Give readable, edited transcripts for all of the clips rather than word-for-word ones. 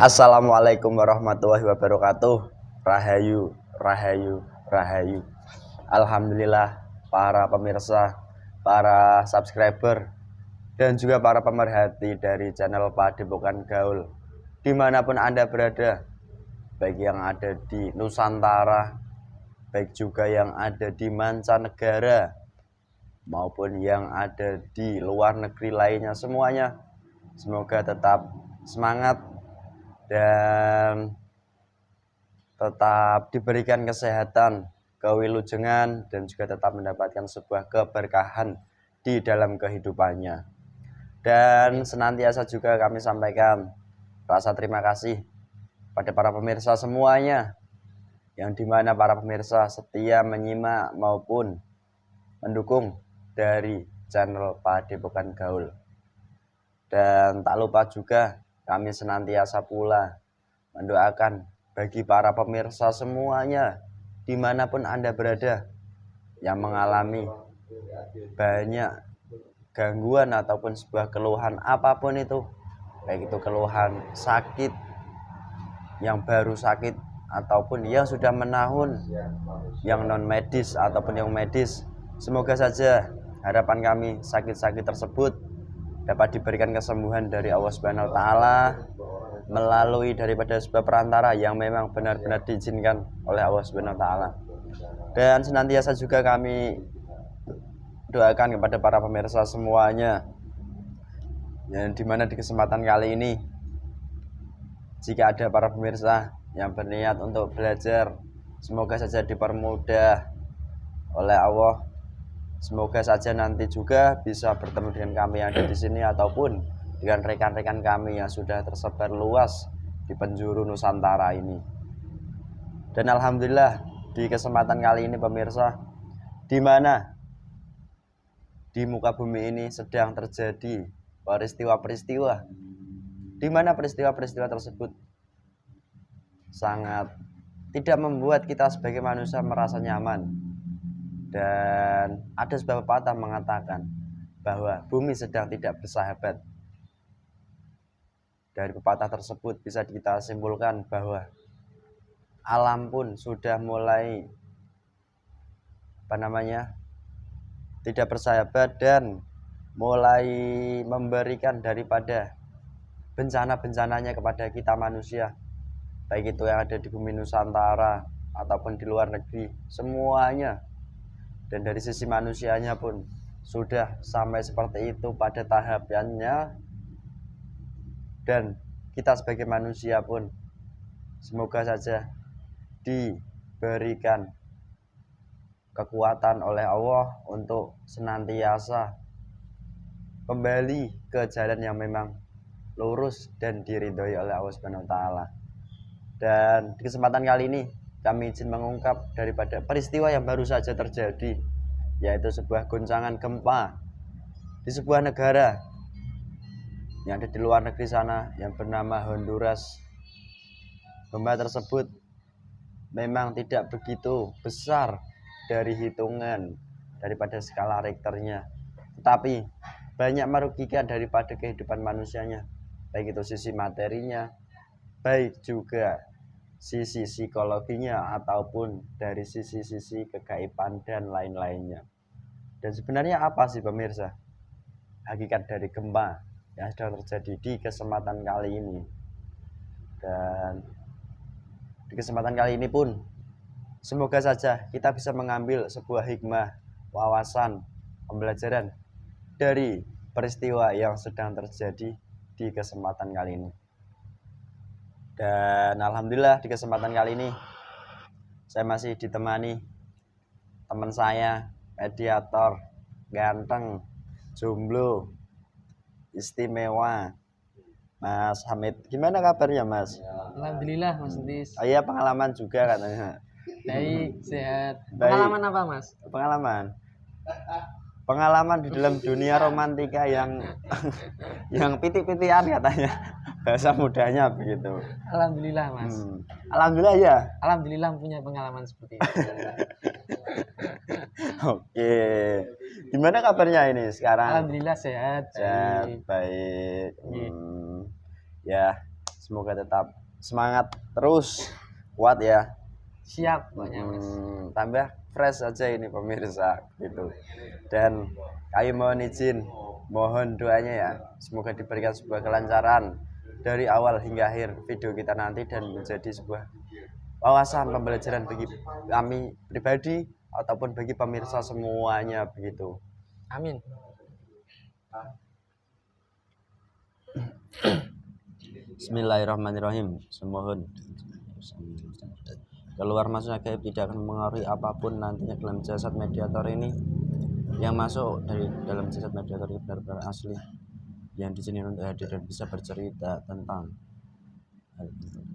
Assalamualaikum warahmatullahi wabarakatuh. Rahayu, rahayu, rahayu. Alhamdulillah para pemirsa, para subscriber, dan juga para pemerhati dari channel Padepokan Gaul dimanapun Anda berada, baik yang ada di Nusantara, baik juga yang ada di mancanegara, maupun yang ada di luar negeri lainnya, semuanya semoga tetap semangat dan tetap diberikan kesehatan, kewilujengan, dan juga tetap mendapatkan sebuah keberkahan di dalam kehidupannya. Dan senantiasa juga kami sampaikan rasa terima kasih pada para pemirsa semuanya, yang dimana para pemirsa setia menyimak maupun mendukung dari channel Padepokan Gaul. Dan tak lupa juga kami senantiasa pula mendoakan bagi para pemirsa semuanya dimanapun Anda berada yang mengalami banyak gangguan ataupun sebuah keluhan apapun itu, baik itu keluhan sakit, yang baru sakit ataupun yang sudah menahun, yang non medis ataupun yang medis, semoga saja harapan kami sakit-sakit tersebut dapat diberikan kesembuhan dari Allah Subhanahu wa taala melalui daripada sebuah perantara yang memang benar-benar diizinkan oleh Allah Subhanahu wa taala. Dan senantiasa juga kami doakan kepada para pemirsa semuanya, yang dimana di kesempatan kali ini, jika ada para pemirsa yang berniat untuk belajar, semoga saja dipermudah oleh Allah. Semoga saja nanti juga bisa bertemu dengan kami yang ada di sini ataupun dengan rekan-rekan kami yang sudah tersebar luas di penjuru Nusantara ini. Dan alhamdulillah di kesempatan kali ini pemirsa, di mana di muka bumi ini sedang terjadi peristiwa-peristiwa, di mana peristiwa-peristiwa tersebut sangat tidak membuat kita sebagai manusia merasa nyaman. Dan ada sebuah pepatah mengatakan bahwa bumi sedang tidak bersahabat. Dari pepatah tersebut bisa kita simpulkan bahwa alam pun sudah mulai tidak bersahabat dan mulai memberikan daripada bencana-bencananya kepada kita manusia, baik itu yang ada di bumi Nusantara ataupun di luar negeri, semuanya. Dan dari sisi manusianya pun sudah sampai seperti itu pada tahapannya. Dan kita sebagai manusia pun semoga saja diberikan kekuatan oleh Allah untuk senantiasa kembali ke jalan yang memang lurus dan diridhoi oleh Allah Subhanahu wa taala. Dan di kesempatan kali ini kami izin mengungkap daripada peristiwa yang baru saja terjadi, yaitu sebuah goncangan gempa di sebuah negara yang ada di luar negeri sana yang bernama Honduras. Gempa tersebut memang tidak begitu besar dari hitungan daripada skala Richternya, tetapi banyak merugikan daripada kehidupan manusianya, baik itu sisi materinya, baik juga sisi psikologinya ataupun dari sisi-sisi kegaiban dan lain-lainnya. Dan sebenarnya apa sih pemirsa hakikat dari gempa yang sedang terjadi di kesempatan kali ini? Dan di kesempatan kali ini pun semoga saja kita bisa mengambil sebuah hikmah, wawasan, pembelajaran dari peristiwa yang sedang terjadi di kesempatan kali ini. Dan alhamdulillah di kesempatan kali ini saya masih ditemani teman saya, mediator, ganteng, jomblo, istimewa, Mas Hamid. Gimana kabarnya Mas? Alhamdulillah Mas Entis. Oh iya, pengalaman juga katanya. Baik, sehat. Baik. Pengalaman apa Mas? Pengalaman di dalam dunia romantika yang yang pitik-pitian katanya, bahasa mudanya begitu. Alhamdulillah Mas. Alhamdulillah ya. Alhamdulillah punya pengalaman seperti itu. Oke. Gimana kabarnya ini sekarang? Alhamdulillah sehat. Sehat, baik. Ya, Semoga tetap semangat terus, kuat ya. Siap pokoknya Mas. Tambah fresh aja ini pemirsa gitu. Dan kami mohon izin, mohon doanya ya, semoga diberikan sebuah kelancaran dari awal hingga akhir video kita nanti dan menjadi sebuah wawasan pembelajaran bagi kami pribadi ataupun bagi pemirsa semuanya begitu. Amin. Bismillahirrahmanirrahim. Semohon keluar masuknya gaib tidak akan mengaruhi apapun nantinya dalam jasad mediator ini. Yang masuk dari dalam jasad mediator ini benar-benar asli, yang di sini untuk hadir dan bisa bercerita tentang hal tersebut.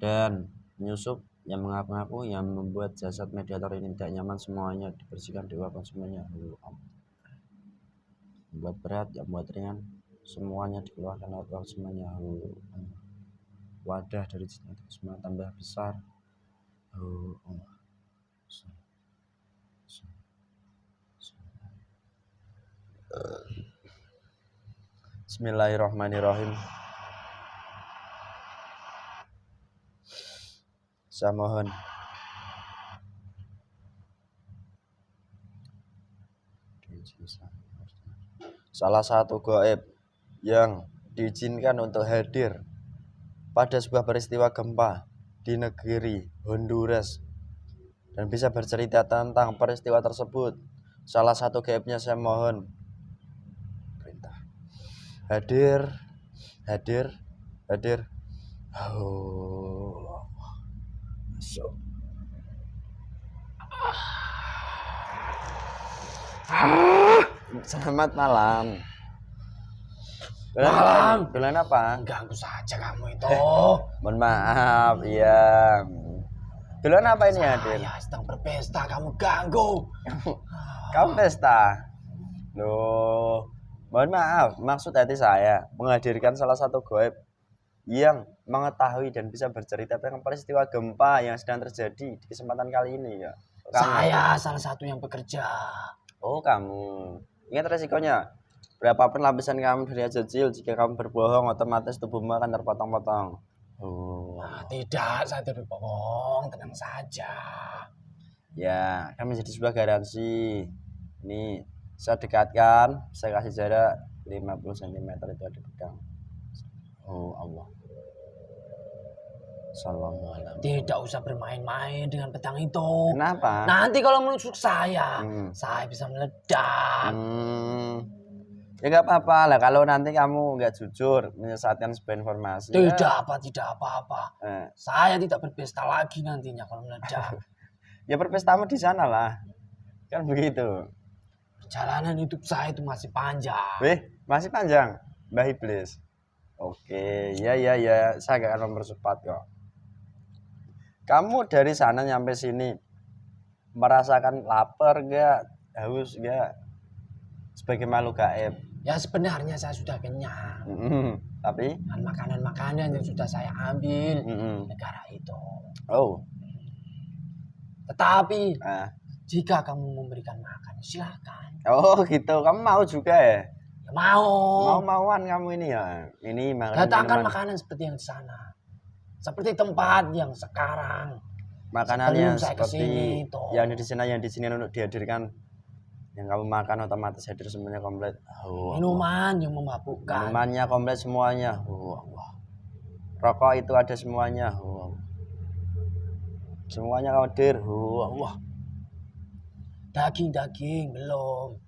Dan penyusup yang mengaku-ngaku yang membuat jasad mediator ini tidak nyaman semuanya dibersihkan, diuapkan semuanya. Buat berat, yang buat ringan, semuanya dikeluarkan lewat semuanya. Wadah dari jasad semua tambah besar. Bismillahirrahmanirrahim. Saya mohon salah satu gaib yang diizinkan untuk hadir pada sebuah peristiwa gempa di negeri Honduras dan bisa bercerita tentang peristiwa tersebut. Salah satu gaibnya saya mohon perintah hadir. Masuk. Selamat malam. Bulan apa? Ganggu saja kamu itu. Mohon maaf, iya. Bulan apa ini hadir? Saya sedang berpesta, kamu ganggu. Kamu pesta? Loh, mohon maaf, maksud hati saya menghadirkan salah satu gaib yang mengetahui dan bisa bercerita tentang peristiwa gempa yang sedang terjadi di kesempatan kali ini ya. Saya salah satu yang bekerja. Oh, kamu. Ingat resikonya. Berapapun lapisan kamu dari kecil, jika kamu berbohong, otomatis tubuhmu akan terpotong-potong. Oh. Nah, tidak, saya tidak berbohong, tenang saja. Ya, kan menjadi sebuah garansi. Ini saya dekatkan, saya kasih jarak 50 cm itu ada pedang. Oh Allah. Assalamualaikum. Tidak usah bermain-main dengan pedang itu. Kenapa? Nanti kalau menusuk saya bisa meledak. Ya nggak apa-apa lah kalau nanti kamu nggak jujur menyesatkan sebuah informasi. Tidak apa-apa. Saya tidak berpesta lagi nantinya kalau meledak. Ya berpestamu di sana lah. Kan begitu. Perjalanan hidup saya itu masih panjang. Masih panjang, Mbah Iblis. Oke, ya, saya gak akan mempercepat kok. Kamu dari sana nyampe sini merasakan lapar gak, haus gak, sebagai makhluk gaib? Ya sebenarnya saya sudah kenyang. Tapi dengan makanan-makanan yang sudah saya ambil negara itu. Oh. Tetapi jika kamu memberikan makan, silakan. Oh gitu, kamu mau juga ya? Ya mau. Mau-mauan kamu ini ya. Ini datangkan makanan seperti yang di sana. Seperti tempat yang sekarang. Makanan yang seperti yang di sini untuk dihadirkan. Yang kamu makan otomatis hadir semuanya komplit. Minuman yang memabukkan. Minumannya komplit semuanya. Rokok itu ada semuanya. Semuanya hadir. Daging belum.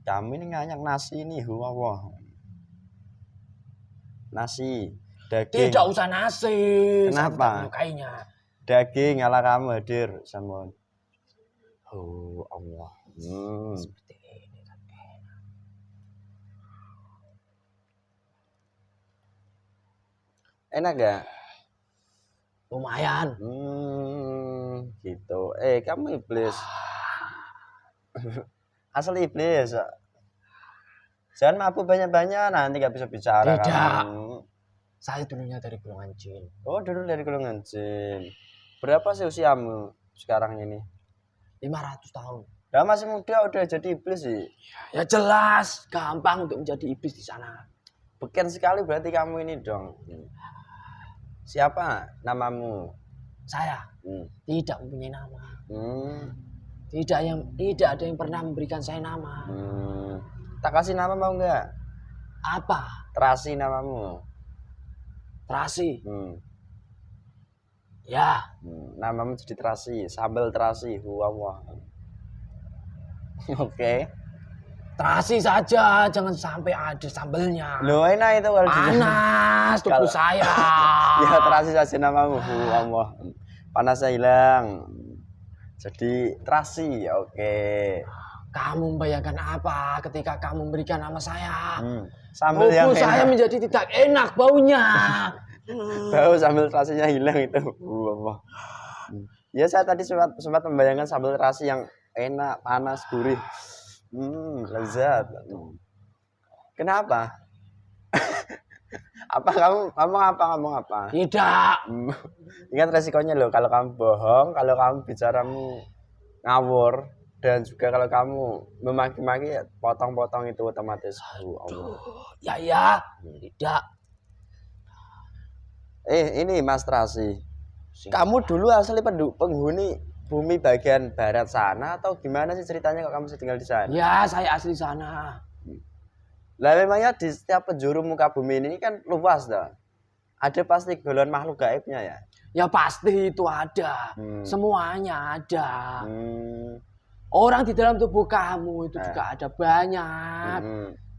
Kamu ini nganyak nasi ini. Nasi, daging. Tidak usah nasi. Kenapa? Daging ala kamu hadir sama. Allah. Seperti ini kan enak. Enak gak? Lumayan. Gitu. Kamu iblis. Asal iblis. Jangan mabuk banyak-banyak, nanti gak bisa bicara. Tidak. Kamu. Saya dulunya dari golongan jin. Oh, dulu dari golongan jin. Berapa sih usiamu sekarang ini? 500 tahun. Udah masih muda udah jadi iblis sih. Ya jelas, gampang untuk menjadi iblis di sana. Beken sekali berarti kamu ini dong. Siapa namamu? Saya Hmm. tidak mempunyai nama. Hmm. Tidak ada yang pernah memberikan saya nama. Tak kasih nama mau nggak? Apa? Terasi namamu. Terasi. Hmm. Ya. Namamu jadi terasi, sambal terasi. Wah. Oke. Terasi saja, jangan sampai ada sambelnya. Loh, enak itu kalau panas tubuh saya. Ya terasi saja namamu. Wah. Panasnya hilang. Jadi terasi. Oke. Kamu membayangkan apa ketika kamu memberikan nama saya? Sambal yang enak. Saya menjadi tidak enak baunya. Bau sambal terasinya hilang itu. Wah. Ya saya tadi sempat membayangkan sambal terasi yang enak, panas, gurih. Lezat. Kenapa? Kamu apa? Tidak. Ingat resikonya loh, kalau kamu bohong, kalau kamu bicaramu ngawur, dan juga kalau kamu memaki-maki, potong-potong itu otomatis. Allah. Ya, tidak. Ini Mas Trasi. Kamu dulu asli penghuni bumi bagian barat sana atau gimana sih ceritanya kok kamu tinggal di sana? Ya, saya asli sana. Lah memangnya di setiap penjuru muka bumi ini kan luas dah. Ada pasti golongan makhluk gaibnya ya? Ya pasti itu ada. Semuanya ada. Orang di dalam tubuh kamu itu juga ada banyak.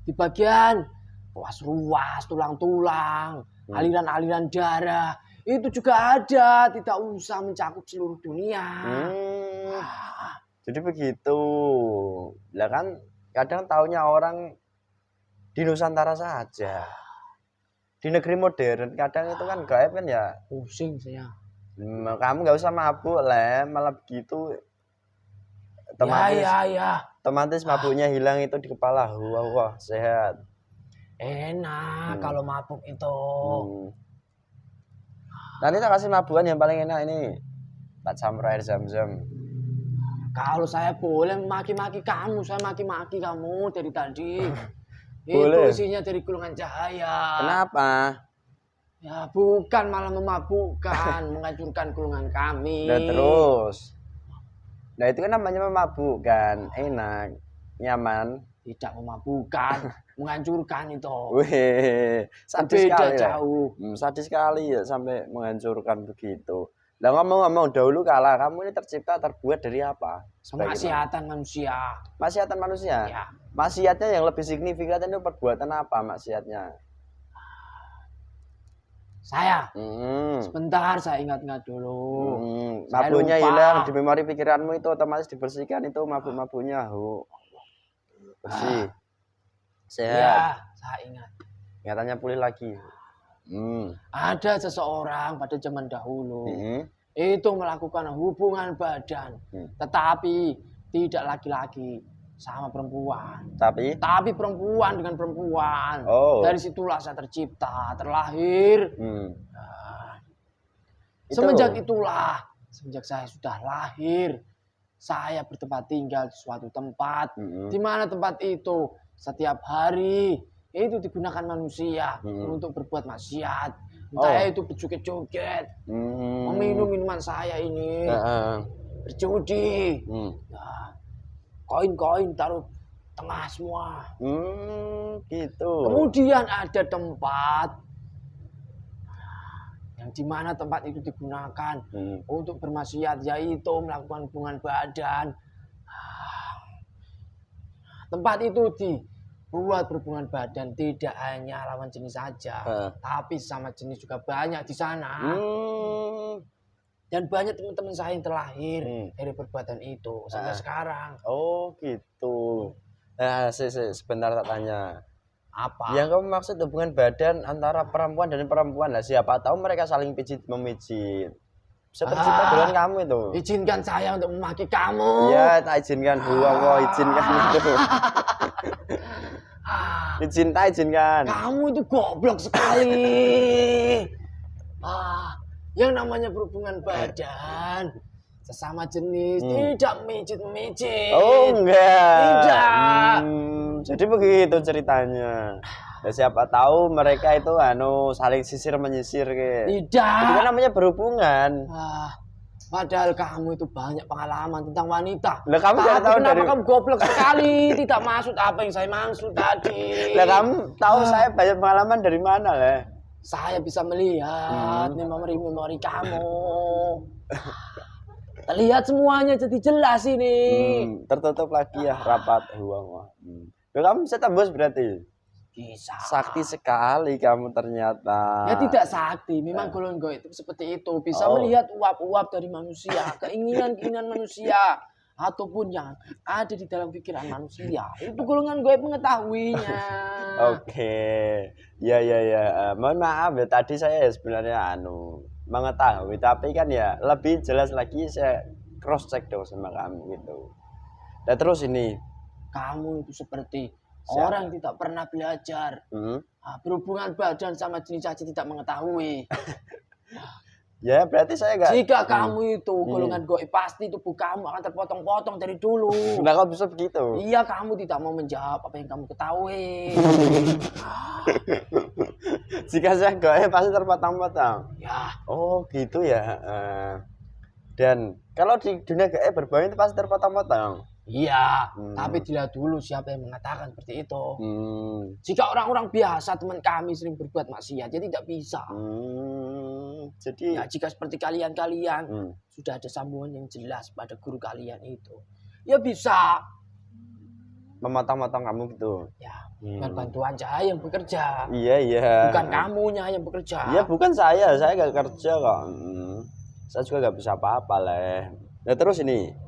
Di bagian ruas-ruas, tulang-tulang, aliran-aliran darah. Itu juga ada, tidak usah mencakup seluruh dunia. Jadi begitu. Lah kan kadang taunya orang di Nusantara saja. Di negeri modern kadang itu kan gaib kan ya. Pusing saya. Kamu nggak usah mabuk lah, malah begitu. Otomatis mabuknya hilang itu di kepala. Wah, sehat. Enak kalau mabuk itu. Nanti tak kasih mabukan yang paling enak ini. Tak campur air zam-zam. Kalau saya boleh maki-maki kamu, saya maki-maki kamu dari tadi. Boleh. Itu isinya dari gulungan cahaya. Kenapa? Ya bukan malah memabukkan, menghancurkan gulungan kami. Nah terus. Nah itu kan namanya memabukkan, enak, nyaman. Tidak memabukkan, menghancurkan itu. Wih, sadis beda sekali jauh. Sadis sekali ya sampai menghancurkan begitu. Lah ngomong-ngomong dahulu kala kamu ini terbuat dari apa? Maksiatan manusia. Maksiatan manusia? Ya. Maksiatnya yang lebih signifikan itu perbuatan apa maksiatnya? Saya. Sebentar saya ingat-ingat dulu. Mabuknya hilang di memori pikiranmu itu otomatis dibersihkan itu mabuk-mabuknya. Bersih. Sehat. Ya, saya ingat. Ingatannya pulih lagi. Ada seseorang pada zaman dahulu itu melakukan hubungan badan, tetapi tidak laki-laki sama perempuan. Tapi perempuan dengan perempuan. Dari situlah saya tercipta, terlahir. Semenjak saya sudah lahir, saya bertempat tinggal di suatu tempat, di mana tempat itu setiap hari itu digunakan manusia untuk berbuat maksiat. Entah itu berjoget-joget, meminum minuman saya ini, berjudi, koin-koin taruh tengah semua. Gitu. Kemudian ada tempat yang dimana tempat itu digunakan untuk bermaksiat, yaitu melakukan hubungan badan. Tempat itu dibuat berhubungan badan tidak hanya lawan jenis saja, tapi sama jenis juga banyak di sana. Dan banyak teman-teman saya yang terlahir dari perbuatan itu sampai sekarang. Oh gitu. Nah, sebentar tak tanya. Apa? Yang kamu maksud hubungan badan antara perempuan dan perempuan lah. Siapa tahu mereka saling pijit-memijit. Seperti dengan kamu itu. Izinkan saya untuk memaki kamu. Iya, tak izinkan. Allah izinkan itu. Izinkan. Kamu itu goblok sekali. Yang namanya berhubungan badan sesama jenis tidak mijit-mijit. Oh enggak. Tidak. Jadi begitu ceritanya. Ya, siapa tahu mereka itu saling sisir menyisir ke. Tidak. Itu kan namanya berhubungan. Padahal kamu itu banyak pengalaman tentang wanita. Lah kamu Tapi tahu kenapa dari kamu goblok sekali? Tidak maksud apa yang saya maksud tadi. Lah kamu tahu saya banyak pengalaman dari mana lah? Saya bisa melihat memori kamu. Terlihat semuanya jadi jelas ini. Tertutup lagi ya rapat uang. Lah kamu bisa tembus berarti. Bisa. Sakti sekali kamu ternyata. Ya tidak sakti, memang golongan goib itu seperti itu. Bisa melihat uap-uap dari manusia, keinginan-keinginan manusia, ataupun yang ada di dalam pikiran manusia. Itu golongan goib mengetahuinya. Oke. Ya. Mohon maaf ya tadi saya sebenarnya mengetahui, tapi kan ya lebih jelas lagi saya cross check dong sama kamu gitu. Dan terus ini kamu itu seperti orang yang tidak pernah belajar. Berhubungan badan sama jenis saja tidak mengetahui. Ya berarti saya enggak. Jika kamu itu golongan goib, pasti tubuh kamu akan terpotong-potong dari dulu. Nah kok bisa begitu? Iya, kamu tidak mau menjawab apa yang kamu ketahui. Jika saya goib pasti terpotong-potong. Ya. Oh gitu ya. Dan kalau di dunia gaib berbau itu pasti terpotong-potong. Iya, tapi dilihat dulu siapa yang mengatakan seperti itu. Jika orang-orang biasa, teman kami sering berbuat maksiat, jadi tidak bisa. Jadi ya jika seperti kalian-kalian sudah ada sambungan yang jelas pada guru kalian itu, ya bisa memotong-motong kamu gitu. Ya, dengan bantuan saya yang bekerja. Iya. Bukan kamunya yang bekerja. Iya, bukan saya gak kerja kok. Saya juga gak bisa apa-apa lah. Nah terus ini.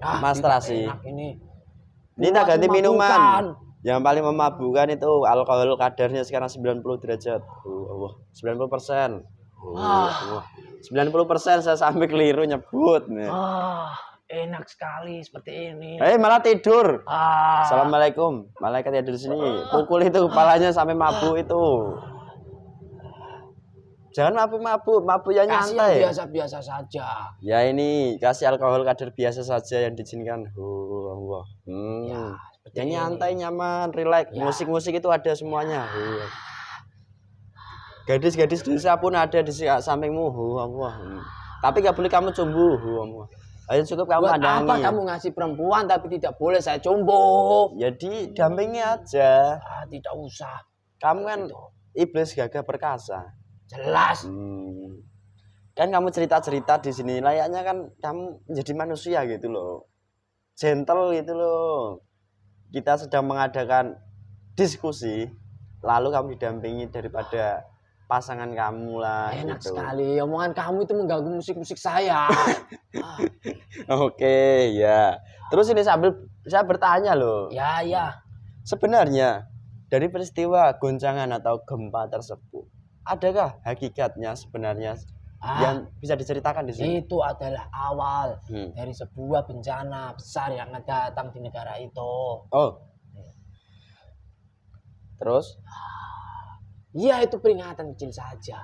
Mas Trasi. Ini tak ganti minuman. Yang paling memabukkan itu alkohol kadarnya sekarang 90 derajat. 90%. 90% saya sampai keliru nyebut nih. Enak sekali seperti ini. Malah tidur. Assalamualaikum. Malaikat tidur di sini. Pukul itu kepalanya sampai mabuk itu. Jangan mabuk yang nyantai. Biasa-biasa saja. Ya ini kasih alkohol kadar biasa saja yang diizinkan. Ya, yang nyantai, nyaman, relax. Ya. Musik-musik itu ada semuanya. Gadis-gadis desa pun ada di sampingmu. Tapi gak boleh kamu cumbu. Ayo cukup kamu pandangi. Apa kamu ngasih perempuan tapi tidak boleh saya cumbu? Jadi dampingi aja. Tidak usah. Kamu kan iblis gagah perkasa. Jelas. Kan kamu cerita-cerita di sini layaknya kan kamu menjadi manusia gitu loh. Gentle gitu loh. Kita sedang mengadakan diskusi, lalu kamu didampingi daripada pasangan kamu lah. Enak gitu. Sekali, omongan kamu itu mengganggu musik-musik saya. Oke, ya. Terus ini sambil saya bertanya loh. Ya. Sebenarnya dari peristiwa goncangan atau gempa tersebut, adakah hakikatnya sebenarnya yang bisa diceritakan di sini? Itu adalah awal dari sebuah bencana besar yang datang di negara itu. Terus? Iya, itu peringatan kecil saja.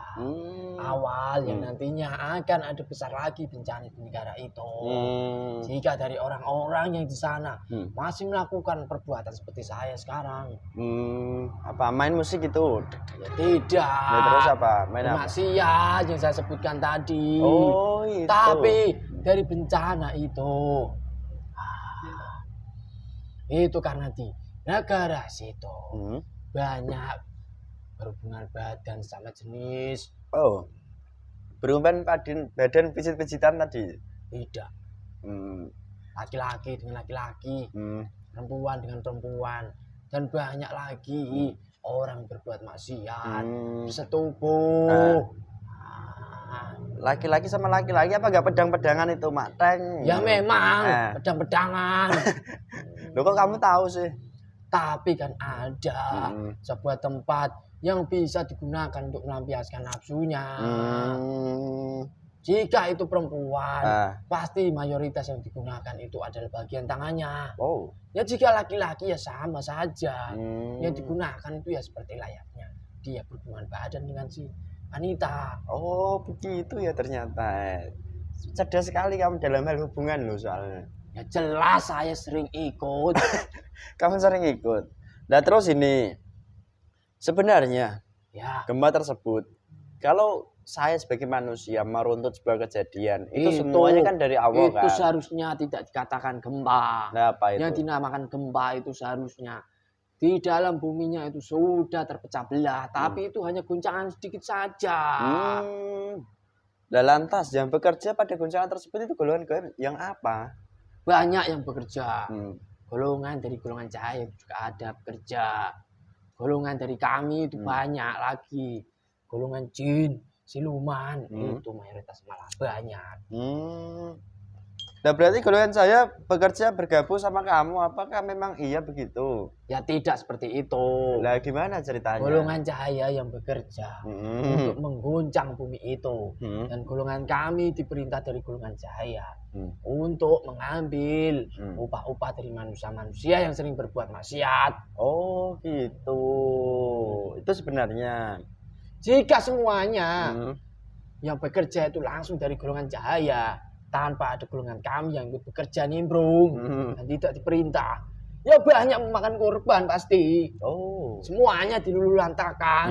Awal yang nantinya akan ada besar lagi bencana di negara itu. Jika dari orang-orang yang di sana masih melakukan perbuatan seperti saya sekarang. Apa main musik itu? Ya tidak. Ya, terus apa? Main apa? Maksiat yang saya sebutkan tadi. Itu. Tapi dari bencana itu. Itu karena di negara situ banyak berhubungan badan sama jenis. Berhubungan badan pijit-pijitan tadi? Tidak. Laki-laki dengan laki-laki, perempuan dengan perempuan, dan banyak lagi orang berbuat maksiat bersetubuh. Laki-laki sama laki-laki apa gak pedang-pedangan itu, Mak Teng? Ya memang pedang-pedangan. Loh kok kamu tahu sih? Tapi kan ada sebuah tempat yang bisa digunakan untuk melampiaskan nafsunya. Jika itu perempuan, pasti mayoritas yang digunakan itu adalah bagian tangannya. Ya jika laki-laki ya sama saja. Yang digunakan itu ya seperti layaknya dia berhubungan badan dengan si wanita. Begitu ya ternyata. Cerdas sekali kamu dalam hal hubungan loh soalnya. Ya jelas saya sering ikut. Kamu sering ikut. Nah terus ini Sebenarnya Ya, gempa tersebut, kalau saya sebagai manusia meruntut sebuah kejadian, itu itu semuanya kan dari Allah itu kan. seharusnya tidak dikatakan gempa. Nah, apa Yang itu? dinamakan gempa itu seharusnya di dalam buminya itu sudah terpecah belah, tapi itu hanya guncangan sedikit saja. Lah lantas yang bekerja pada guncangan tersebut itu golongan yang apa? Banyak yang bekerja. Hmm. Golongan dari golongan cahaya juga ada bekerja. Golongan dari kami itu banyak lagi. Golongan jin, siluman, itu mayoritas malah banyak. Nah berarti golongan saya bekerja bergabung sama kamu, apakah memang iya begitu? Ya tidak seperti itu. Lah gimana ceritanya? Golongan cahaya yang bekerja untuk mengguncang bumi itu. Dan golongan kami diperintah dari golongan cahaya untuk mengambil upah-upah dari manusia-manusia yang sering berbuat maksiat. Oh gitu. Itu sebenarnya. Jika semuanya yang bekerja itu langsung dari golongan cahaya, tanpa ada golongan kami yang ikut bekerja nimbrung dan tidak diperintah, ya banyak memakan korban pasti. Semuanya dilululantakan.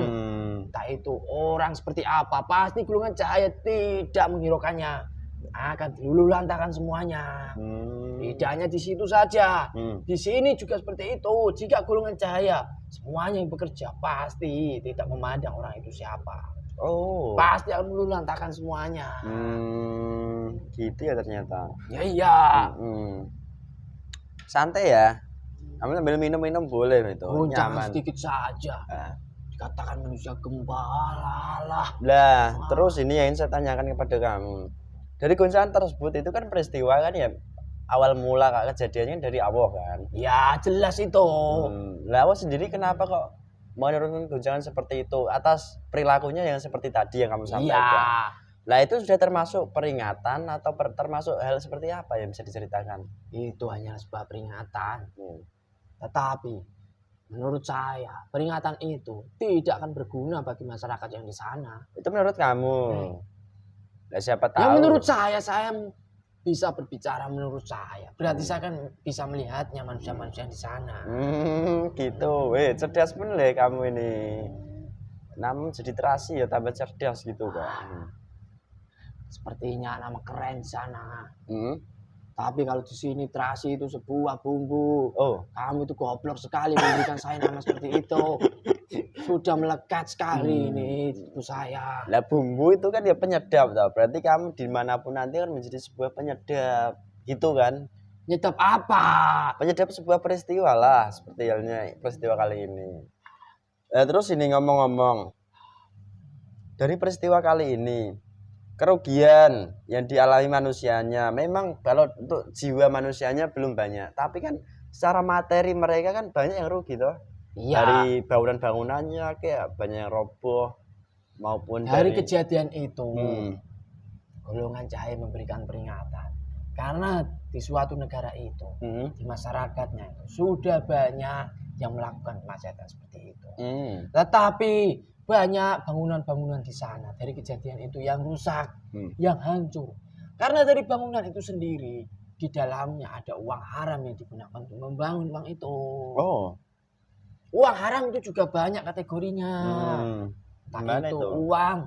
Entah itu orang seperti apa, pasti golongan cahaya tidak menghiraukannya, akan dilululantakan semuanya. Tidak hanya di situ saja, di sini juga seperti itu. Jika golongan cahaya semuanya yang bekerja pasti tidak memandang orang itu siapa. Pasti akan melululantakan semuanya. Gitu ya ternyata. Ya iya. Santai ya. Kamu sambil minum-minum boleh itu. Goncangan sedikit saja. Dikatakan manusia gempa lah. Lah, terus ini yang saya tanyakan kepada kamu. Dari goncangan tersebut itu kan peristiwa kan ya, awal mula kejadiannya dari Allah kan. Ya jelas itu. Lah Allah sendiri kenapa kok menurunkan goncangan seperti itu atas perilakunya yang seperti tadi yang kamu sampaikan? Iya. Lah itu sudah termasuk peringatan atau termasuk hal seperti apa yang bisa diceritakan? Itu hanya sebuah peringatan. Tetapi menurut saya peringatan itu tidak akan berguna bagi masyarakat yang di sana. Itu menurut kamu? Lah siapa tahu? Ya menurut saya bisa berbicara menurut saya. Berarti saya kan bisa melihatnya manusia-manusia di sana. Gitu. Cerdas bener kamu ini. Namun jadi terasi ya tambah cerdas gitu kan. Sepertinya nama keren di sana. Tapi kalau di sini terasi itu sebuah bumbu. Kamu itu goblok sekali memberikan saya nama seperti itu. Sudah melekat sekali ini itu saya. Lah bumbu itu kan ya penyedap toh. Berarti kamu dimanapun nanti kan menjadi sebuah penyedap. Gitu kan? Penyedap apa? Penyedap sebuah peristiwa lah. Seperti halnya peristiwa kali ini. Terus ini ngomong-ngomong. Dari peristiwa kali ini, kerugian yang dialami manusianya memang kalau untuk jiwa manusianya belum banyak, tapi kan secara materi mereka kan banyak yang rugi toh. Iya. Dari bangunan-bangunannya kayak banyak yang roboh maupun dari kejadian itu golongan cahaya memberikan peringatan karena di suatu negara itu di masyarakatnya itu sudah banyak yang melakukan kemaksiatan seperti itu. Tetapi banyak bangunan-bangunan di sana dari kejadian itu yang rusak, yang hancur. Karena dari bangunan itu sendiri, di dalamnya ada uang haram yang digunakan untuk membangun uang itu. Uang haram itu juga banyak kategorinya. Entah itu uang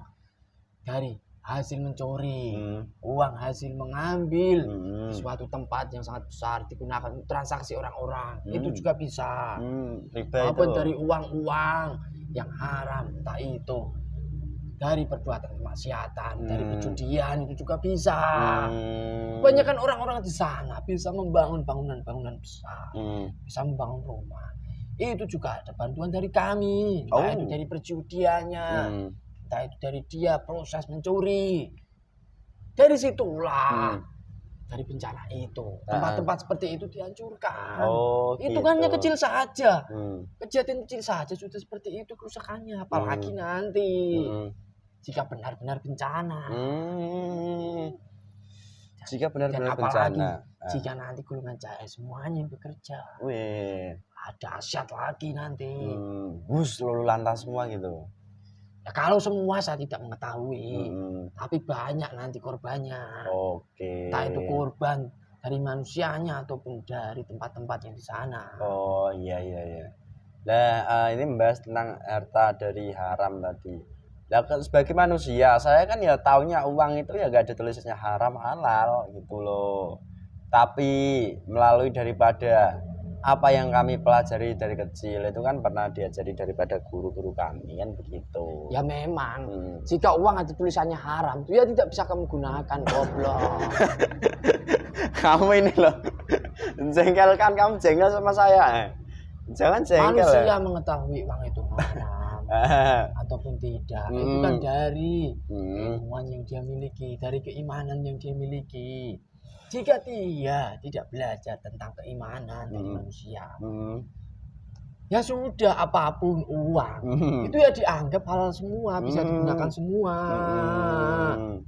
dari hasil mencuri, uang hasil mengambil di suatu tempat yang sangat besar digunakan untuk transaksi orang-orang. Itu juga bisa. Maupun dari uang-uang yang haram, entah itu dari perbuatan kemaksiatan, dari perjudian itu juga bisa. Banyak kan orang-orang di sana bisa membangun bangunan-bangunan besar, bisa membangun rumah. Itu juga ada bantuan dari kami, entah itu dari perjudiannya, entah itu dari dia proses mencuri. Dari situlah dari bencana itu tempat-tempat seperti itu dihancurkan. Itu kan hanya kecil saja. Kejadian kecil saja sudah seperti itu kerusakannya, apalagi nanti jika benar-benar bencana. Jika benar-benar bencana. Jika nanti golongan cahaya semuanya yang bekerja. Ada dahsyat lagi nanti. Lalu lantas semua gitu. Ya kalau semua saya tidak mengetahui, tapi banyak nanti korbannya. Entah itu korban dari manusianya ataupun dari tempat-tempat yang di sana. Iya. Nah, ini membahas tentang harta dari haram tadi. Lah sebagai manusia, saya kan ya taunya uang itu ya gak ada tulisannya haram halal gitu loh. Tapi melalui daripada apa yang kami pelajari dari kecil itu kan pernah diajari daripada guru-guru kami kan begitu. Ya memang, jika uang ada tulisannya haram, itu ya tidak bisa kamu gunakan, goblok. Kamu ini loh, jengkel kan, kamu jengkel sama saya. Jangan jengkel. Manusia mengetahui uang itu haram ataupun tidak, itu kan dari ilmuwan yang dia miliki, dari keimanan yang dia miliki. Jika dia tidak belajar tentang keimanan dari manusia, ya sudah, apapun uang itu ya dianggap halal semua, bisa digunakan semua.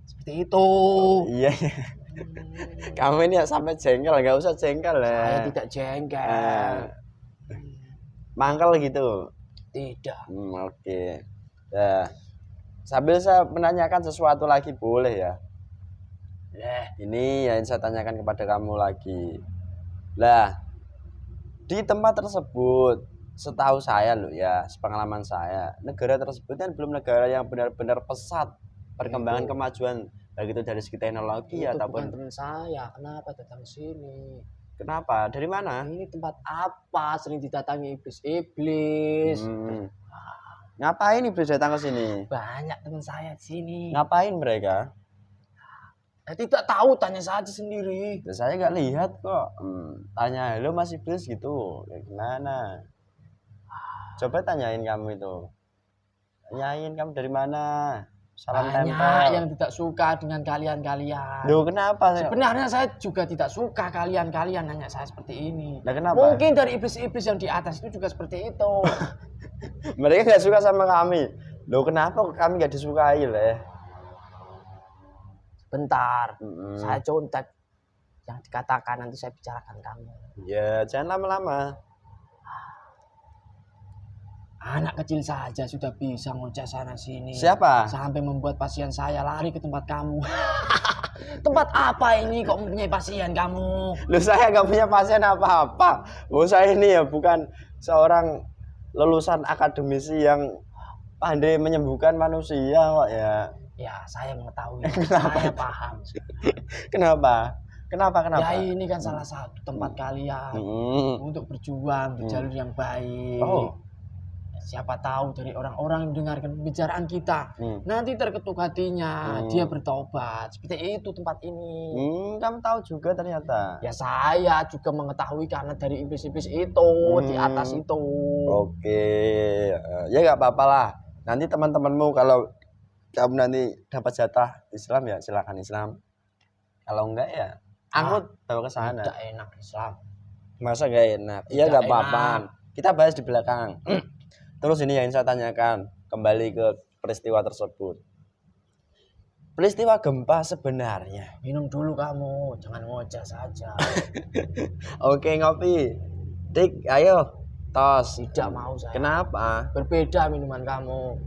Seperti itu. Iya. Kamu ini ya sampai jengkel, nggak usah jengkel ya. Saya tidak jengkel. Mangkel gitu. Tidak. Oke. Nah, sambil saya menanyakan sesuatu lagi boleh ya? Ini yang saya tanyakan kepada kamu lagi. Lah, di tempat tersebut, setahu saya loh ya, sepengalaman saya, negara tersebut kan belum negara yang benar-benar pesat perkembangan kemajuan, baik itu dari segi teknologi itu ataupun. bukan teman saya, kenapa datang sini? Kenapa? Dari mana? Ini tempat apa? Sering didatangi iblis-iblis. Ngapain iblis datang ke sini? Banyak teman saya di sini. Ngapain mereka? Tidak tahu, tanya saja sendiri. Saya nggak lihat kok. Tanya, halo Mas Iblis gitu. Kayak gimana? Coba tanyain kamu itu. Tanyain kamu dari mana? Salam Banyak tempel. yang tidak suka dengan kalian-kalian. Loh, kenapa? Sebenarnya saya juga tidak suka kalian-kalian nanya saya seperti ini. Nah, kenapa? Mungkin dari iblis-iblis yang di atas itu juga seperti itu. Mereka nggak suka sama kami. Loh, kenapa kami nggak disukai leh? Bentar, saya contek yang dikatakan, nanti saya bicarakan kamu. Ya, jangan lama-lama. Anak kecil saja sudah bisa ngoceh sana sini. Siapa? Sampai membuat pasien saya lari ke tempat kamu. Tempat apa ini kok mempunyai pasien kamu? Loh, saya nggak punya pasien apa-apa. Oh, saya ini ya bukan seorang lulusan akademisi yang pandai menyembuhkan manusia kok ya. Ya, saya mengetahui. Saya paham. Kenapa? Kenapa? Ya, ini kan salah satu tempat kalian untuk berjuang di jalur yang baik. Siapa tahu dari orang-orang yang mendengarkan pembicaraan kita nanti terketuk hatinya, dia bertobat. Seperti itu tempat ini. Kamu tahu juga ternyata. Ya, saya juga mengetahui karena dari iblis-iblis itu di atas itu. Oke, ya nggak apa-apa lah. Nanti teman-temanmu kalau kamu nanti dapat jatah Islam ya silakan Islam. Kalau enggak ya aku bawa ke sana. Tidak enak Islam. Masa nggak enak? Iya nggak apa-apa. Kita bahas di belakang. Terus ini yang saya tanyakan, kembali ke peristiwa tersebut. Peristiwa gempa sebenarnya. Minum dulu kamu, jangan ngoceh saja. Oke, ngopi. Dik, ayo. Tos. Tidak mau saya. Kenapa? Berbeda minuman kamu.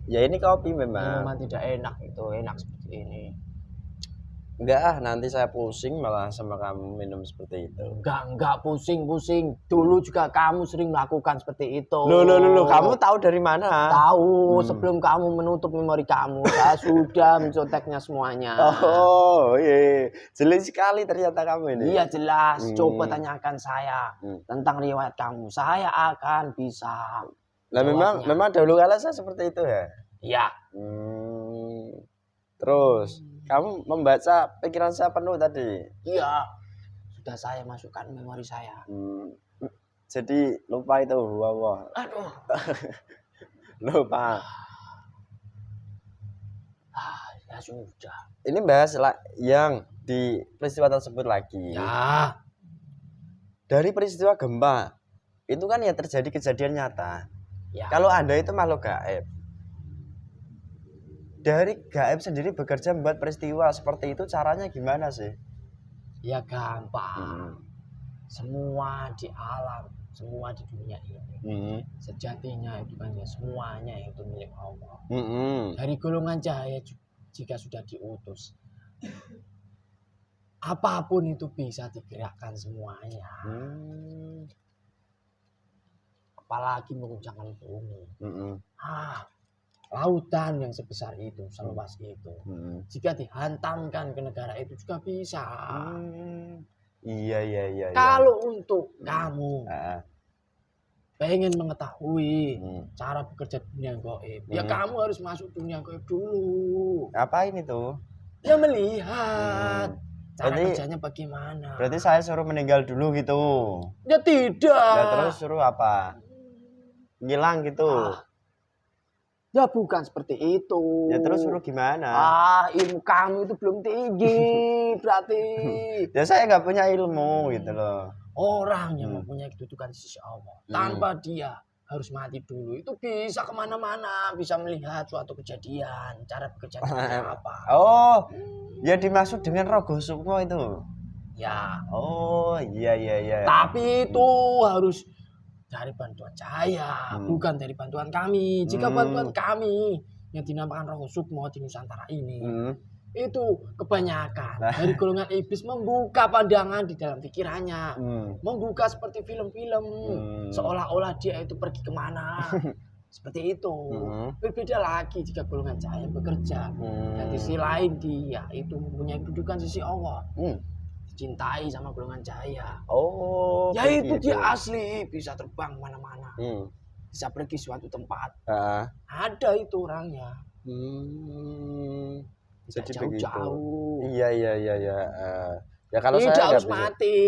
Ya ini kopi memang. Minuman tidak enak itu, enak seperti ini. Enggak, nanti saya pusing malah sama kamu minum seperti itu. Enggak pusing-pusing. Dulu juga kamu sering melakukan seperti itu. Loh, kamu tahu dari mana? Tahu, sebelum kamu menutup memori kamu, saya sudah menconteknya semuanya. Oh, iya. Jelas sekali ternyata kamu ini. Iya jelas, coba tanyakan saya tentang riwayat kamu. Saya akan bisa. Lah memang dahulu kala saya seperti itu ya. Iya. Terus kamu membaca pikiran saya penuh tadi. Iya. Sudah saya masukkan memori saya. Jadi lupa itu. Wow. Aduh. Lupa. Ya sudah. Ini bahas yang di peristiwa tersebut lagi. Ya. Dari peristiwa gempa itu kan ya terjadi kejadian nyata. Ya. Kalau Anda itu makhluk gaib. Dari gaib sendiri bekerja membuat peristiwa seperti itu, caranya gimana sih? Ya gampang. Semua di alam, semua di dunia ini, sejatinya itu kan ya semuanya itu milik Allah. Dari golongan cahaya jika sudah diutus, apapun itu bisa digerakkan semuanya. apalagi menguncangkan bumi. Mm-mm. Lautan yang sebesar itu, seluas itu, jika dihantamkan ke negara itu juga bisa. Iya. Kalau untuk kamu pengen mengetahui cara bekerja dunia gaib, ya kamu harus masuk dunia gaib dulu. Ngapain itu? Ya melihat cara kerjanya bagaimana. Berarti saya suruh meninggal dulu gitu? Ya tidak. Ya terus suruh apa? Ngilang gitu? Ya bukan seperti itu. Ya terus suruh gimana? Ilmu kamu itu belum tinggi berarti. Ya saya nggak punya ilmu gitu loh. Orang yang mempunyai kedudukan di sisi Allah tanpa dia harus mati dulu itu bisa kemana-mana, bisa melihat suatu kejadian, cara bekerjanya apa. Ya dimaksud dengan Rogo Sukmo itu. Ya. Iya. Tapi itu harus dari bantuan cahaya, bukan dari bantuan kami. Jika bantuan kami yang dinamakan Rogo Sukmo di Nusantara ini, itu kebanyakan dari golongan iblis membuka pandangan di dalam pikirannya, membuka seperti film-film, seolah-olah dia itu pergi kemana. Seperti itu. Berbeda lagi jika golongan cahaya bekerja. Dan di sisi lain dia itu mempunyai kedudukan sisi Allah. Dicintai sama golongan cahaya. Ya itu dia asli, bisa terbang mana-mana. Bisa pergi suatu tempat. Ada itu orangnya. Jadi jauh-jauh. Iya. Ya kalau tidak saya harus mati.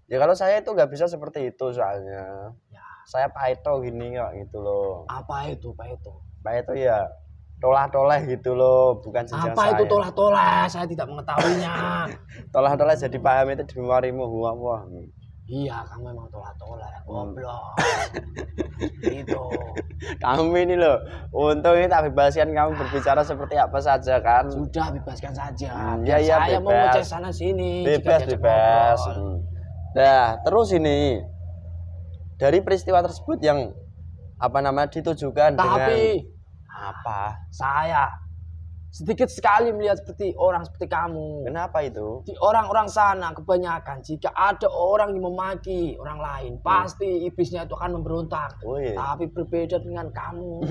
Ya kalau saya itu nggak bisa seperti itu soalnya. Ya. Saya paeto gini kok gitu loh. Apa itu paeto? Paeto ya tolah-toleh gitu loh, bukan jenjang saya. Apa itu tolah-toleh? Saya tidak mengetahuinya. Tolah-toleh jadi paham itu di memorimu. Wah. Iya, kamu memang tolah-toleh, goblok. Itu. Kamu ini loh, untung ini tak bebaskan kamu berbicara seperti apa saja kan. Sudah bebaskan saja. Iya, saya mau ngecek sana sini. Bebas. Nah, terus ini dari peristiwa tersebut yang ditujukan dengan apa? Saya sedikit sekali melihat seperti orang seperti kamu. Kenapa itu? Di orang-orang sana kebanyakan jika ada orang yang memaki orang lain, pasti iblisnya itu akan memberontak. Tapi berbeda dengan kamu.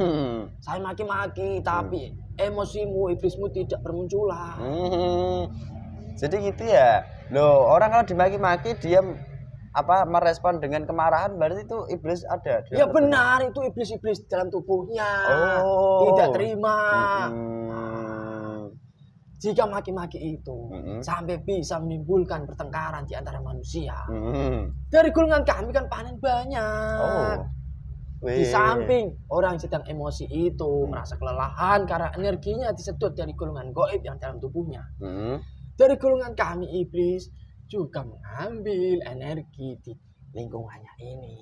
Saya maki-maki, tapi emosimu, iblismu tidak bermunculan. Jadi gitu ya. Loh, orang kalau dimaki-maki dia merespon dengan kemarahan, berarti itu iblis ada. Ya benar, itu iblis-iblis dalam tubuhnya. Tidak terima. Jika maki-maki itu sampai bisa menimbulkan pertengkaran di antara manusia. Dari golongan kami kan panen banyak. Di samping orang yang sedang emosi itu merasa kelelahan karena energinya disedot dari golongan gaib yang dalam tubuhnya. Dari golongan kami iblis juga mengambil energi di lingkungannya ini.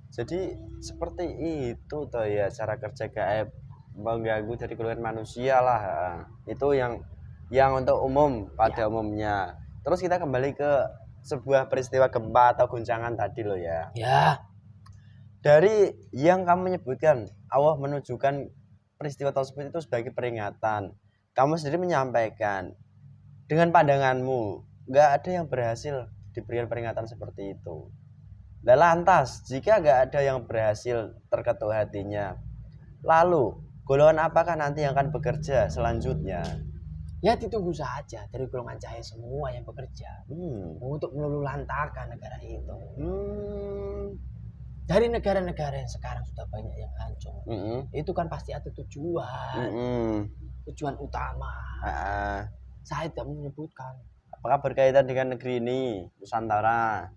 Jadi seperti itu toh ya cara kerja gaib mengganggu dari golongan manusia lah. Itu yang untuk umum pada umumnya. Terus kita kembali ke sebuah peristiwa gempa atau guncangan tadi loh ya. Ya. Dari yang kamu menyebutkan Allah menunjukkan peristiwa tersebut itu sebagai peringatan. Kamu sendiri menyampaikan dengan pandanganmu nggak ada yang berhasil diberikan peringatan seperti itu. Nah, lantas jika nggak ada yang berhasil terketuk hatinya, lalu golongan apakah nanti yang akan bekerja selanjutnya? Ya ditunggu saja dari golongan cahaya semua yang bekerja untuk meluluhlantarkan negara itu. Dari negara-negara yang sekarang sudah banyak yang hancur, itu kan pasti ada tujuan, tujuan utama. Saya tidak menyebutkan. Apakah berkaitan dengan negeri ini, Nusantara?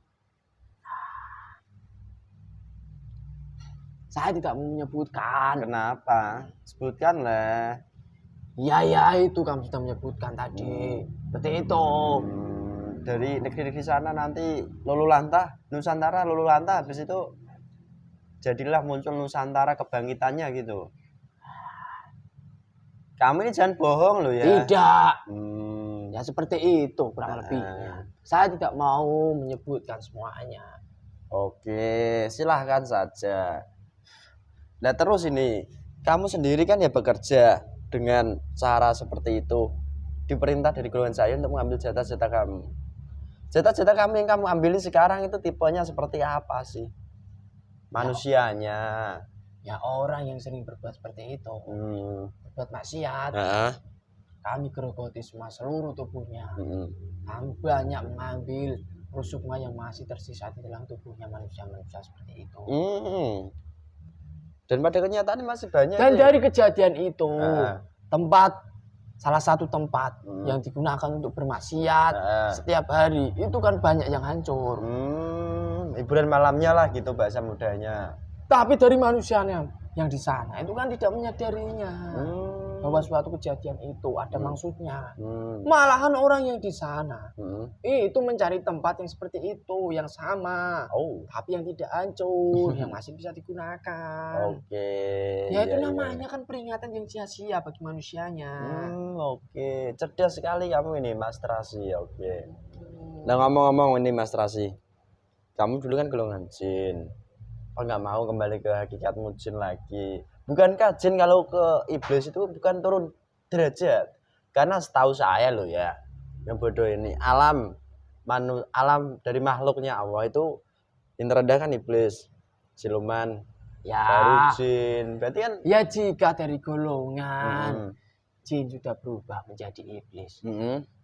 Saya tidak menyebutkan. Kenapa? Sebutkanlah. Ya itu kamu sudah menyebutkan tadi. Seperti itu. Dari negeri-negeri sana nanti lululantah, Nusantara lululantah, habis itu jadilah muncul Nusantara kebangkitannya gitu. Kamu ini jangan bohong loh ya. Tidak. Ya seperti itu kurang lebihnya. Saya tidak mau menyebutkan semuanya. Oke, silahkan saja. Nah terus ini, kamu sendiri kan ya bekerja dengan cara seperti itu. Diperintah dari golongan saya untuk mengambil jatah-jatah kamu. Cita-cita kamu yang kamu ambil sekarang itu tipenya seperti apa sih? Manusianya. Ya orang yang sering berbuat seperti itu. Berbuat maksiat. Kami gerogoti semua seluruh tubuhnya. Kami banyak mengambil rusukma yang masih tersisa di dalam tubuhnya manusia-manusia seperti itu. Dan pada kenyataan masih banyak. Dan dari kejadian itu, salah satu tempat yang digunakan untuk bermaksiat setiap hari itu kan banyak yang hancur. Hiburan malamnya lah gitu bahasa mudanya. Tapi dari manusianya yang di sana itu kan tidak menyadarinya bahwa suatu kejadian itu ada maksudnya. Malahan orang yang di sana itu mencari tempat yang seperti itu, yang sama, tapi yang tidak hancur, yang masih bisa digunakan. Ya itu namanya kan peringatan yang sia-sia bagi manusianya. Cerdas sekali kamu ini Mas Trasi. Nah ngomong-ngomong ini Mas Trasi, kamu dulu kan golongan jin. Apa nggak mau kembali ke hakikatmu jin lagi? Bukankah jin kalau ke iblis itu bukan turun derajat? Karena setahu saya loh ya, yang bodoh ini alam dari makhluknya Allah itu yang terendah kan iblis, siluman, baru jin. Berarti kan? Ya jika dari golongan jin sudah berubah menjadi iblis.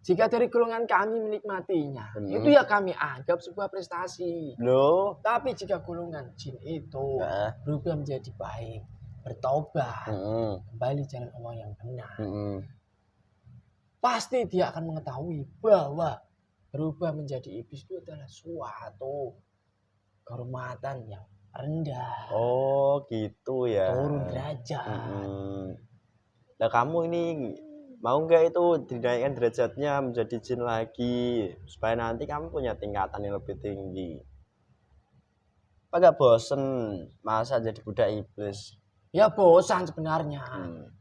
Jika dari golongan kami menikmatinya, itu ya kami anggap sebuah prestasi. Loh. Tapi jika golongan jin itu berubah menjadi baik, bertobat, kembali jalan Allah yang benar, pasti dia akan mengetahui bahwa berubah menjadi iblis itu adalah suatu kehormatan yang rendah. Oh gitu ya. Turun derajat. Nah kamu ini mau nggak itu dinaikkan derajatnya menjadi jin lagi supaya nanti kamu punya tingkatan yang lebih tinggi? Apa gak bosen masa jadi budak iblis? Ya bosan sebenarnya.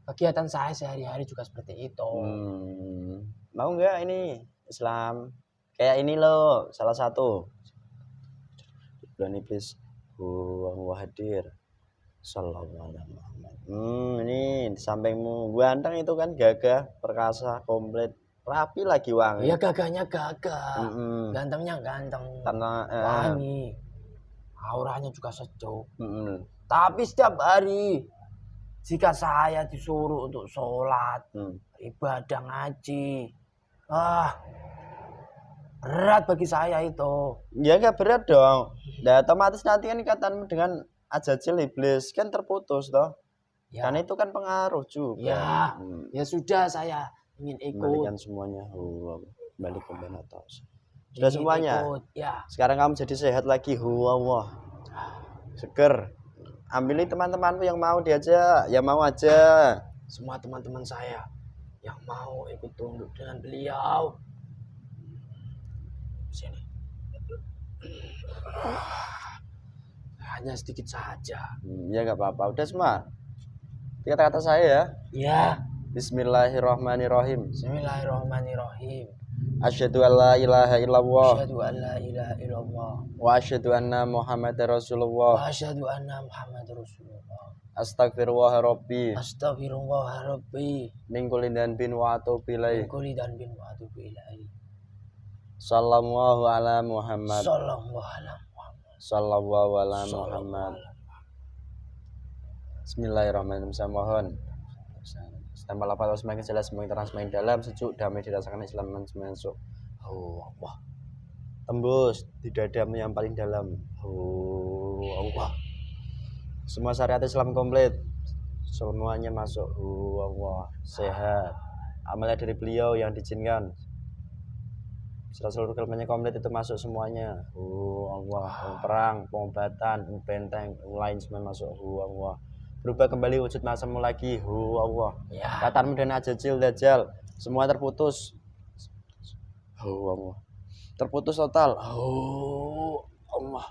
Kegiatan saya sehari-hari juga seperti itu. Mau nggak ini Islam kayak ini loh, salah satu bulan iblis Allah hadir sallallahu alaihi wasallam. Ini di sampingmu ganteng itu kan, gagah, perkasa, komplit, rapi lagi wangi. Iya gagahnya gagah, gantengnya ganteng, wangi, auranya juga sejuk. Tapi setiap hari jika saya disuruh untuk sholat, ibadah, ngaji, berat bagi saya itu. Ya nggak berat dong. Nah otomatis nanti kan ikatanmu dengan ajajil iblis kan terputus toh. Ya. Karena itu kan pengaruh juga. Ya sudah, saya ingin ikut. Kembalikan semuanya. Balik ke atas. Sudah semuanya. Ya. Sekarang kamu jadi sehat lagi. Allah. Seger. Ambilin teman-temanmu yang mau diajak, yang mau aja. Semua teman-teman saya yang mau ikut tunduk dengan beliau. Sini. Hanya sedikit saja. Ya nggak apa-apa. Udah semua. Kata-kata saya ya. Ya. Bismillahirrahmanirrahim. Bismillahirrahmanirrahim. Asyhadu an la ilaha illallah. Asyhadu an la ilaha illallah. Wa asyhadu anna Muhammadar Rasulullah. Wa asyhadu anna Muhammadar Rasulullah. Astagfirullah rabbi. Astagfirullah rabbi. Min kulli dhanbin wa atubu ilaih. Min kulli dhanbin wa atubu ilaih. Sallallahu ala Muhammad. Sallallahu ala Muhammad. Sallallahu ala Muhammad. Bismillahirrahmanirrahim. Saya mohon tanpa lapar semakin jelas, semakin terang, semakin dalam, sejuk, damai dirasakan Islam semakin masuk. Allah. Tembus di dadamu yang paling dalam. Allah. Semua syariat Islam komplit. Semuanya masuk. Allah. Sehat. Amalnya dari beliau yang diizinkan. Seluruh kelemahannya komplit itu masuk semuanya. Allah. Perang, pengobatan, benteng, lain semua masuk. Allah. Berubah kembali wujud masamu lagi. Allah. Katamu dan ajajil dajjal semua terputus. Allah. Terputus total. Allah.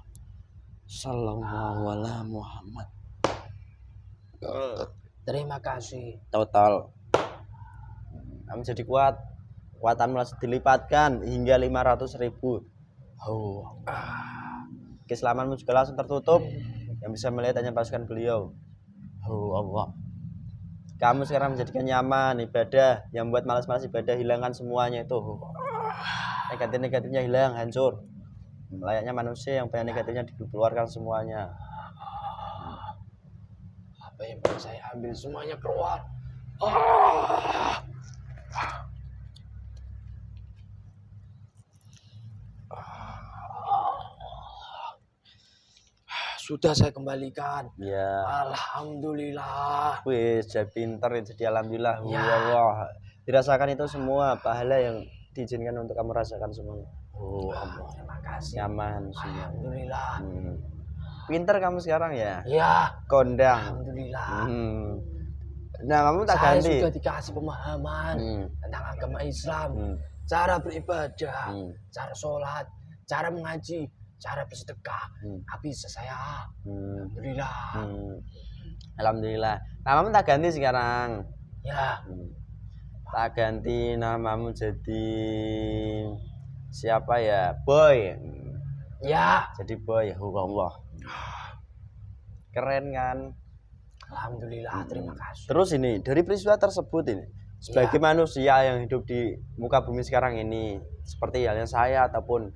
Sallallahu ala Muhammad. Terima kasih. Total. Kamu jadi kuat. Kekuatanmu langsung dilipatkan hingga 500.000. Keselamatanmu juga langsung tertutup. Yang bisa melihat hanya pasukan beliau. Allah. Kamu sekarang menjadikan nyaman ibadah, yang buat malas-malas ibadah hilangkan semuanya itu. negatif-negatifnya hilang, hancur. Layaknya manusia yang banyak negatifnya dikeluarkan semuanya. Apa yang mau saya ambil semuanya keluar. Ah. Sudah saya kembalikan. Ya. Alhamdulillah. Wis, jadi pinter itu, jadi alhamdulillah. Ya. Allah. Dirasakan itu semua pahala yang diizinkan untuk kamu rasakan semuanya. Oh, Allah. Terima kasih. Nyaman semua. Alhamdulillah. Pinter kamu sekarang ya? Ya. Kondang. Alhamdulillah. Nah, kamu tak saya ganti. sudah dikasih pemahaman tentang agama Islam, cara beribadah, cara sholat, cara mengaji, cara bersedekah. Habis saya. Alhamdulillah. Alhamdulillah. Namamu tak ganti sekarang. Ya. Tak ganti namamu jadi siapa ya? Boy. Ya. Jadi Boy. Allah. Keren kan? Alhamdulillah, terima kasih. Terus ini dari peristiwa tersebut ini, sebagai manusia yang hidup di muka bumi sekarang ini, seperti halnya saya ataupun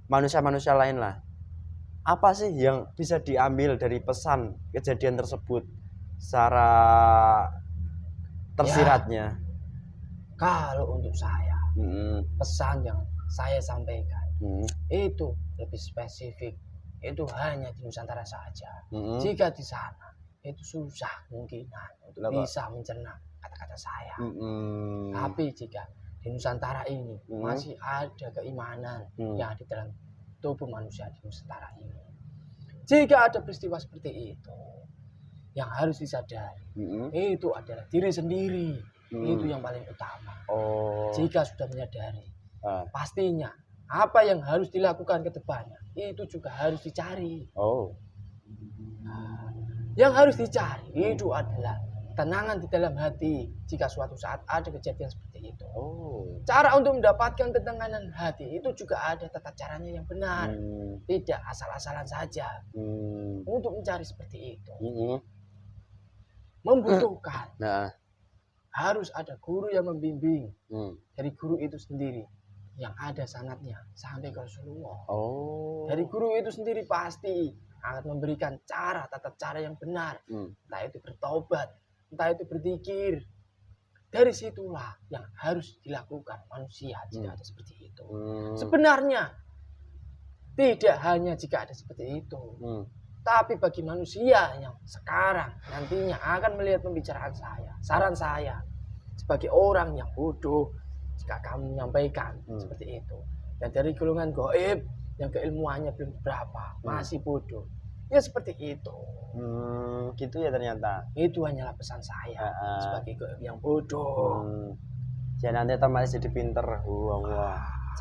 manusia-manusia lain lah, apa sih yang bisa diambil dari pesan kejadian tersebut secara tersiratnya? Kalau untuk saya, pesan yang saya sampaikan itu lebih spesifik, itu hanya di Nusantara saja. Jika di sana itu susah kemungkinan untuk bisa mencerna kata-kata saya. Tapi jika di Nusantara ini masih ada keimanan yang ada di dalam tubuh manusia di Nusantara ini. Jika ada peristiwa seperti itu, yang harus disadari itu adalah diri sendiri. Itu yang paling utama. Jika sudah menyadari, pastinya apa yang harus dilakukan ke depannya itu juga harus dicari. Yang harus dicari itu adalah ketenangan di dalam hati jika suatu saat ada kejadian seperti itu. Cara untuk mendapatkan ketenangan hati itu juga ada tata caranya yang benar. Tidak asal-asalan saja. Untuk mencari seperti itu membutuhkan harus ada guru yang membimbing. Dari guru itu sendiri yang ada sanadnya sampai ke Rasulullah. Dari guru itu sendiri pasti akan memberikan tata cara yang benar. Entah itu bertobat, entah itu berzikir. Dari situlah yang harus dilakukan manusia jika ada seperti itu. Sebenarnya tidak hanya jika ada seperti itu, tapi bagi manusia yang sekarang nantinya akan melihat pembicaraan saya, saran saya sebagai orang yang bodoh jika kamu menyampaikan seperti itu. Dan dari golongan gaib yang keilmuannya belum berapa, masih bodoh. Ya seperti itu. Gitu ya ternyata. Itu hanyalah pesan saya sebagai gaib yang bodoh. Jangan nanti masih jadi pinter.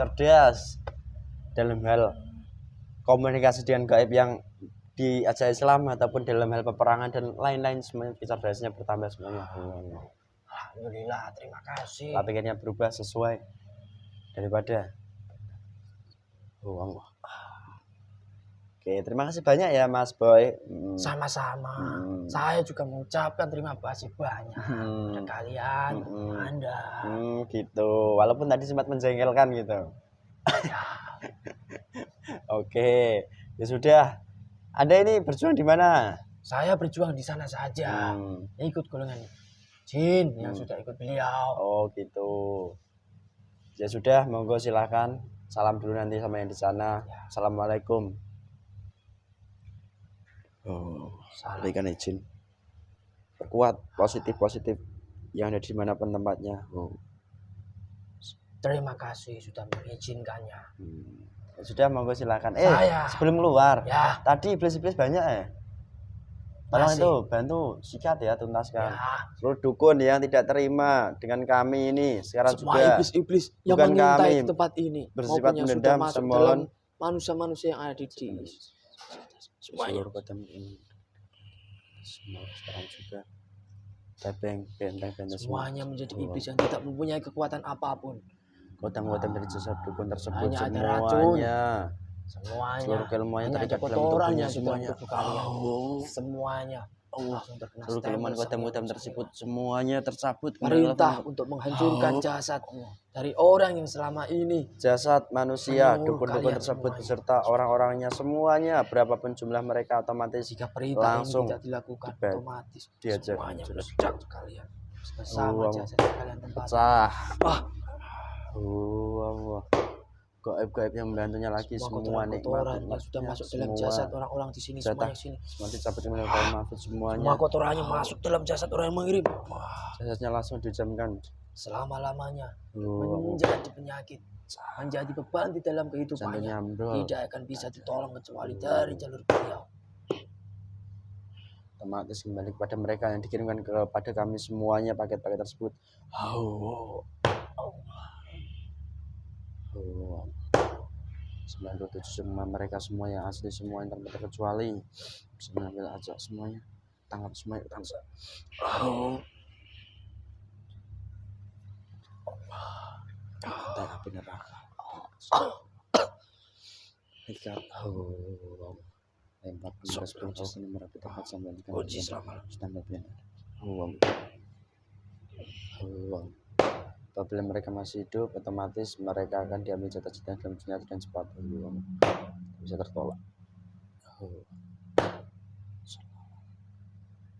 Cerdas dalam hal komunikasi dengan gaib yang diajak Islam ataupun dalam hal peperangan dan lain-lain, semuanya kecerdasnya bertambah semuanya. Alhamdulillah, terima kasih. Pikirnya berubah sesuai daripada Allah. Oke, terima kasih banyak ya Mas Boy. Sama-sama. Saya juga mengucapkan terima kasih banyak pada kalian, Anda. Gitu. Walaupun tadi sempat menjengkelkan gitu. Oke, ya sudah. Anda ini berjuang di mana? Saya berjuang di sana saja. Ikut golongan jin yang sudah ikut beliau. Gitu. Ya sudah, monggo silakan. Salam dulu nanti sama yang di sana. Assalamualaikum. Berikan izin. Perkuat positif yang ada di manapun tempatnya. Terima kasih sudah mengizinkannya. Ya sudah, monggo silakan. Sebelum keluar, tadi iblis-iblis banyak ya. Tolong itu bantu sikat ya, tuntaskan. Seluruh dukun yang tidak terima dengan kami ini sekarang semua juga iblis-iblis yang mengintai tempat ini bersifat mendendam semohon manusia-manusia yang ada di sini. Seluruh badan ini semua sekarang juga benteng semuanya menjadi iblis yang tidak mempunyai kekuatan apapun. Kekuatan dari jasad dukun tersebut hanya ada racun. Semuanya seluruh keilmuannya ada kotoran yang semuanya. Semuanya Allah, langsung terkena seluruh kelemahan stempel kodam-kodam semua. tersebut semuanya tercabut. Perintah untuk menghancurkan jasad dari orang yang selama ini jasad manusia, menyuruh dukun-dukun kalian tersebut semuanya. beserta orang-orangnya semuanya, berapapun jumlah mereka otomatis Jika perintah langsung ini tidak dilakukan, dibaca, otomatis diajar, semuanya hancur. meledak sekalian bersama jasad yang kalian tempatkan. pecah. Ah, Allah. Gaib-gaib yang membantunya lagi semua kotoran yang sudah masuk dalam jasad orang-orang di sini semuanya sini. Semua dicabut oleh Allah Mahfud semuanya. Semua kotorannya masuk dalam jasad orang yang mengirim. Jasadnya langsung dijamkan Selama-lamanya menjadi penyakit, menjadi beban di dalam kehidupannya. Tidak akan bisa ditolong kecuali dari jalur beliau. Otomatis kembali kepada mereka yang dikirimkan kepada kami semuanya paket-paket tersebut. Allah. 97 semua mereka semua yang asli semua yang tanpa terkecuali bisa mengambil aja semuanya, tangkap semuanya, tangkap. Rantai api neraka. Ikat. Lempar penyuras penyuras ini merapi tempat sampai di kamar standar pian. Apabila mereka masih hidup, otomatis mereka akan diambil jatah-jatah dalam senjata dan sepatu. Bisa tertolak.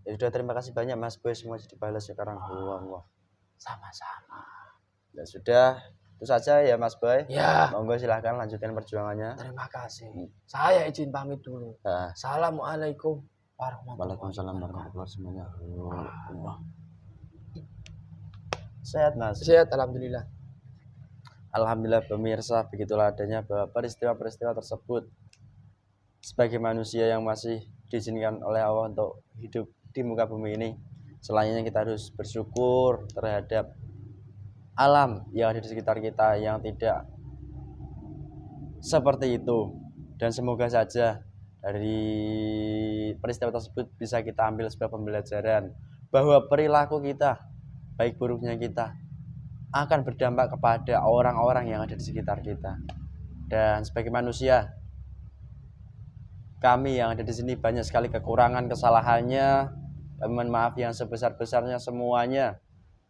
Ya sudah, terima kasih banyak Mas Boy, semua sudah dibalas sekarang. Sama-sama. Ya sudah, itu saja ya Mas Boy. Ya. Monggo silahkan lanjutkan perjuangannya. Terima kasih. Saya izin pamit dulu. Assalamualaikum warahmatullahi wabarakatuh. Waalaikumsalam warahmatullahi semuanya. Sehat Mas? Sehat, alhamdulillah. Alhamdulillah pemirsa, begitulah adanya bahwa peristiwa-peristiwa tersebut sebagai manusia yang masih diizinkan oleh Allah untuk hidup di muka bumi ini, selanjutnya kita harus bersyukur terhadap alam yang ada di sekitar kita yang tidak seperti itu, dan semoga saja dari peristiwa tersebut bisa kita ambil sebuah pembelajaran bahwa perilaku kita, baik buruknya kita, akan berdampak kepada orang-orang yang ada di sekitar kita. Dan sebagai manusia, kami yang ada di sini banyak sekali kekurangan, kesalahannya. Mohon maaf yang sebesar-besarnya semuanya.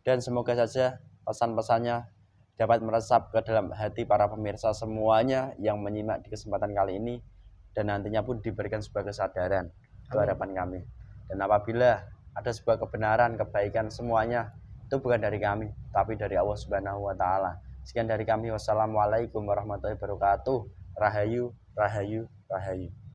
Dan semoga saja pesan-pesannya dapat meresap ke dalam hati para pemirsa semuanya yang menyimak di kesempatan kali ini, dan nantinya pun diberikan sebuah kesadaran. Itu harapan kami. Dan apabila ada sebuah kebenaran, kebaikan, semuanya itu bukan dari kami, tapi dari Allah Subhanahu wa Ta'ala. Sekian dari kami. Wassalamualaikum warahmatullahi wabarakatuh. Rahayu, rahayu, rahayu.